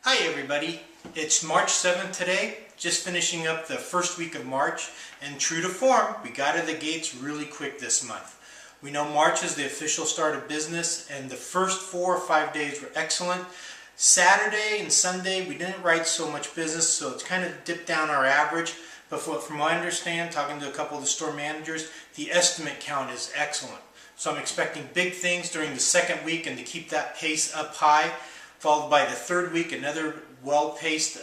Hi everybody, it's March 7th today, just finishing up the first week of March, and true to form, we got out of the gates really quick this month. We know March is the official start of business, and the first 4 or 5 days were excellent. Saturday and Sunday we didn't write so much business, so it's kind of dipped down our average, but from what I understand, talking to a couple of the store managers, the estimate count is excellent. So I'm expecting big things during the second week and to keep that pace up high, followed by the third week, another well-paced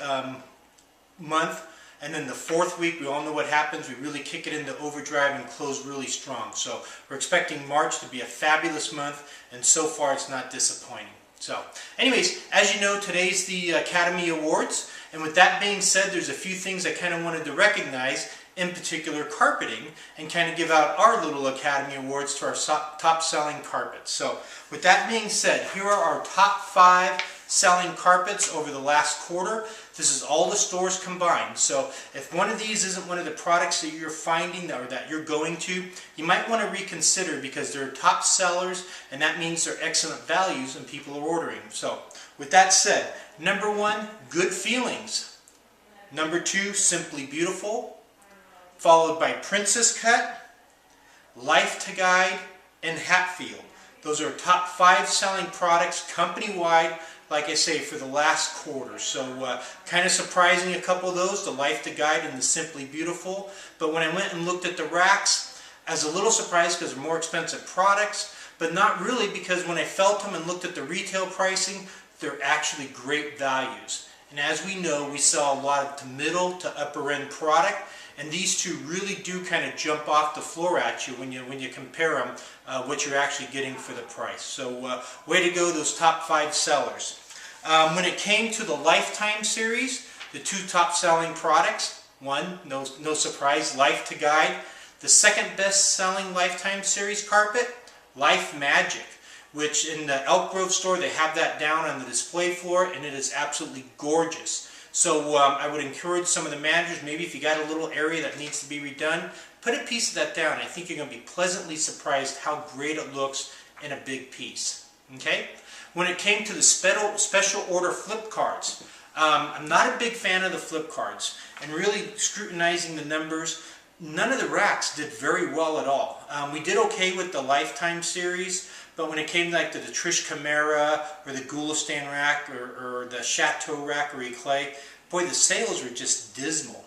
month, and then the fourth week, we all know what happens, we really kick it into overdrive and close really strong. So we're expecting March to be a fabulous month, and so far it's not disappointing. So anyways, as you know, today's the Academy Awards, and with that being said, there's a few things I kind of wanted to recognize, in particular carpeting, and kind of give out our little Academy Awards to our top selling carpets. So with that being said, here are our top 5 selling carpets over the last quarter. This is all the stores combined. So if one of these isn't one of the products that you're finding or that you're going to, you might want to reconsider because they're top sellers, and that means they're excellent values and people are ordering. So with that said, number 1, Good Feelings. Number 2, Simply Beautiful. Followed by Princess Cut, Life to Guide, and Hatfield. Those are top 5 selling products company-wide, like I say, for the last quarter. So kind of surprising, a couple of those, the Life to Guide and the Simply Beautiful. But when I went and looked at the racks, I was a little surprised because they're more expensive products, but not really, because when I felt them and looked at the retail pricing, they're actually great values. And as we know, we sell a lot of middle to upper end product, and these two really do kind of jump off the floor at you when you compare them, what you're actually getting for the price. So way to go, those top 5 sellers. When it came to the Lifetime series, the 2 top selling products, one, no surprise, Life to Guide. The second best selling Lifetime series carpet, Life Magic, which in the Elk Grove store, they have that down on the display floor, and it is absolutely gorgeous. So I would encourage some of the managers, maybe if you got a little area that needs to be redone, put a piece of that down. I think you're going to be pleasantly surprised how great it looks in a big piece. Okay? When it came to the special order flip cards, I'm not a big fan of the flip cards, and really scrutinizing the numbers, none of the racks did very well at all. We did okay with the Lifetime series, but when it came like to the Trish Camara or the Gulistan rack or the Chateau rack or Eclay, boy, the sales were just dismal.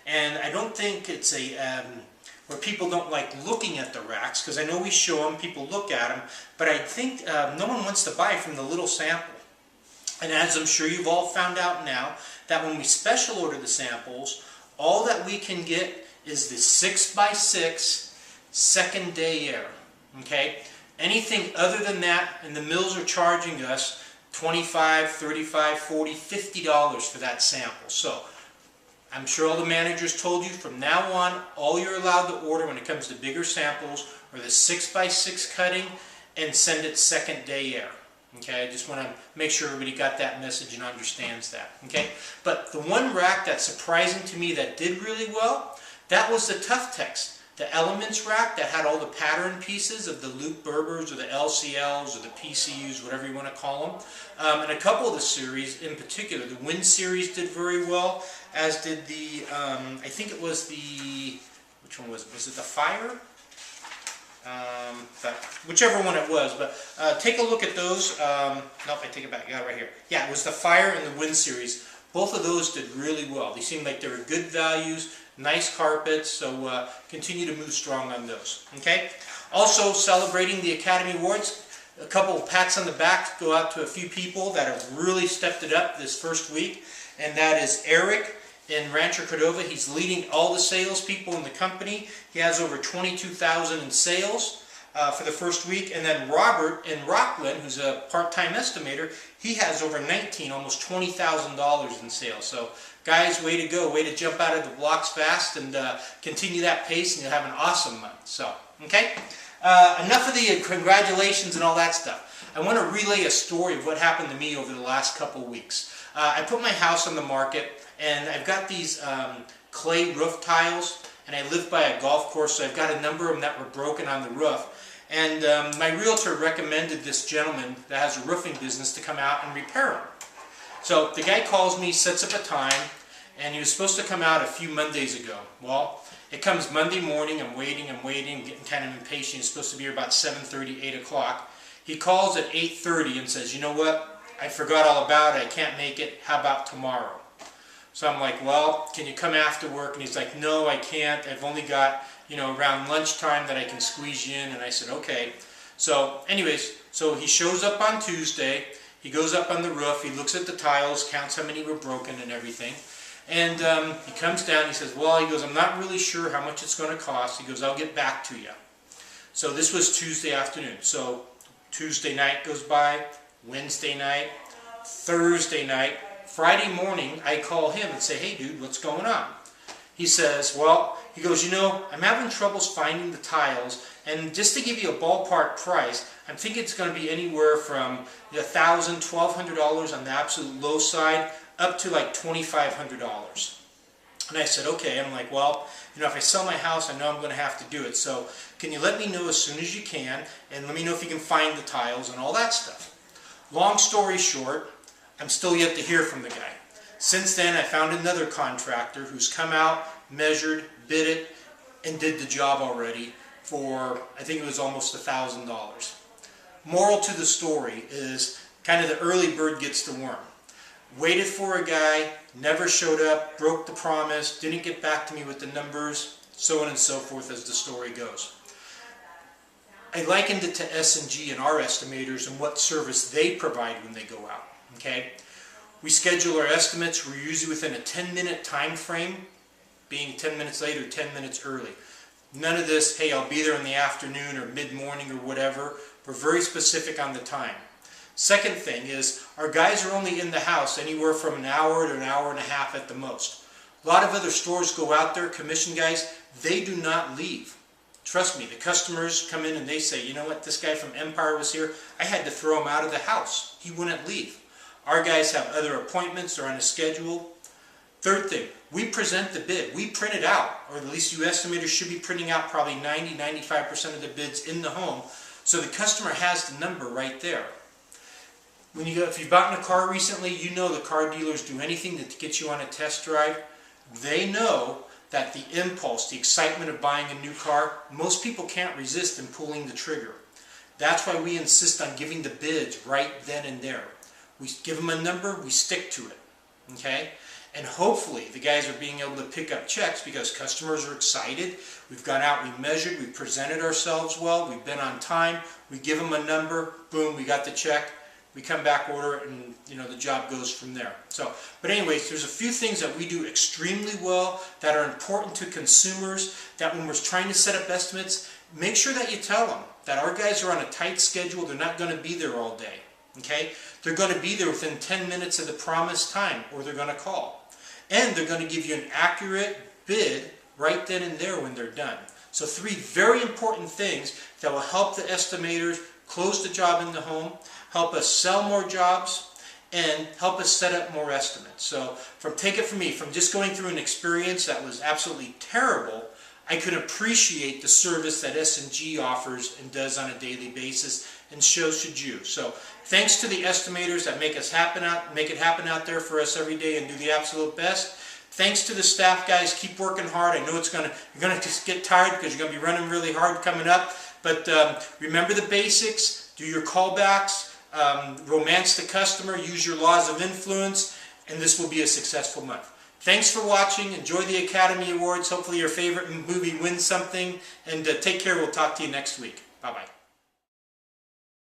And I don't think it's a where people don't like looking at the racks, because I know we show them, people look at them, but I think no one wants to buy from the little sample. And as I'm sure you've all found out now, that when we special order the samples, all that we can get is the 6x6 second day air. Okay? Anything other than that, and the mills are charging us $25, $35, $40, $50 for that sample. So I'm sure all the managers told you from now on, all you're allowed to order when it comes to bigger samples are the 6x6 cutting, and send it second day air. Okay, I just want to make sure everybody got that message and understands that. Okay, but the one rack that's surprising to me that did really well, that was the Tough Tex. The Elements rack that had all the pattern pieces of the Luke Berbers or the LCLs or the PCUs, whatever you want to call them. And a couple of the series in particular, the Win series did very well, as did the, I think it was the, which one was it? Was it the Fire? Whichever one it was, but take a look at those. Nope, I take it back. I got it right here. Yeah, it was the Fire and the Win series. Both of those did really well. They seemed like they were good values, nice carpets, so continue to move strong on those. Okay. Also celebrating the Academy Awards, a couple of pats on the back go out to a few people that have really stepped it up this first week, and that is Eric in Rancho Cordova. He's leading all the salespeople in the company. He has over 22,000 in sales for the first week, and then Robert in Rockland, who's a part-time estimator, he has over 19, almost $20,000 in sales. So guys, way to go, way to jump out of the blocks fast and continue that pace, and you'll have an awesome month. So, okay, enough of the congratulations and all that stuff. I want to relay a story of what happened to me over the last couple weeks. I put my house on the market, and I've got these clay roof tiles, and I live by a golf course, so I've got a number of them that were broken on the roof. And my realtor recommended this gentleman that has a roofing business to come out and repair them. So the guy calls me, sets up a time, and he was supposed to come out a few Mondays ago. Well, it comes Monday morning, I'm waiting, getting kind of impatient. He's supposed to be here about 7:30, 8 o'clock. He calls at 8:30 and says, you know what, I forgot all about it, I can't make it, how about tomorrow? So I'm like, well, can you come after work? And he's like, no, I can't, I've only got, around lunchtime that I can squeeze you in. And I said, okay. So anyways, so he shows up on Tuesday, he goes up on the roof, he looks at the tiles, counts how many were broken and everything. And he comes down, he says, well, he goes, I'm not really sure how much it's going to cost. He goes, I'll get back to you. So this was Tuesday afternoon. So Tuesday night goes by, Wednesday night, Thursday night, Friday morning, I call him and say, hey dude, what's going on? He says, well, he goes, I'm having troubles finding the tiles, and just to give you a ballpark price, I'm thinking it's going to be anywhere from $1,000, $1,200 on the absolute low side, up to like $2,500. And I said, okay. I'm like, well, if I sell my house, I know I'm going to have to do it. So can you let me know as soon as you can, and let me know if you can find the tiles and all that stuff. Long story short, I'm still yet to hear from the guy. Since then, I found another contractor who's come out, measured, bid it, and did the job already for, I think it was almost $1,000. Moral to the story is kind of the early bird gets the worm. Waited for a guy, never showed up, broke the promise, didn't get back to me with the numbers, so on and so forth as the story goes. I likened it to S&G and our estimators and what service they provide when they go out. Okay? We schedule our estimates, we're usually within a 10-minute time frame, being 10 minutes late or 10 minutes early. None of this, hey, I'll be there in the afternoon or mid-morning or whatever. We're very specific on the time. Second thing is, our guys are only in the house anywhere from an hour to an hour and a half at the most. A lot of other stores go out there, commission guys, they do not leave. Trust me, the customers come in and they say, you know what, this guy from Empire was here, I had to throw him out of the house. He wouldn't leave. Our guys have other appointments, they're on a schedule. Third thing, we present the bid. We print it out, or at least you estimators should be printing out probably 90-95% of the bids in the home, so the customer has the number right there. If you've bought a car recently, you know the car dealers do anything to get you on a test drive. They know that the impulse, the excitement of buying a new car, most people can't resist in pulling the trigger. That's why we insist on giving the bids right then and there. We give them a number, we stick to it. Okay? And hopefully the guys are being able to pick up checks because customers are excited. We've gone out, we measured, we presented ourselves well, we've been on time, we give them a number, boom, we got the check. We come back, order it, and the job goes from there. So, but anyways, there's a few things that we do extremely well that are important to consumers, that when we're trying to set up estimates, make sure that you tell them that our guys are on a tight schedule, they're not going to be there all day. Okay? They're going to be there within 10 minutes of the promised time, or they're going to call. And they're going to give you an accurate bid right then and there when they're done. So 3 very important things that will help the estimators close the job in the home, help us sell more jobs, and help us set up more estimates. So take it from me, from just going through an experience that was absolutely terrible, I could appreciate the service that S&G offers and does on a daily basis, and so should you. So thanks to the estimators that make it happen out there for us every day and do the absolute best. Thanks to the staff guys, keep working hard. I know you're going to just get tired because you're going to be running really hard coming up. But remember the basics, do your callbacks, romance the customer, use your laws of influence, and this will be a successful month. Thanks for watching. Enjoy the Academy Awards. Hopefully your favorite movie wins something. And take care. We'll talk to you next week. Bye-bye.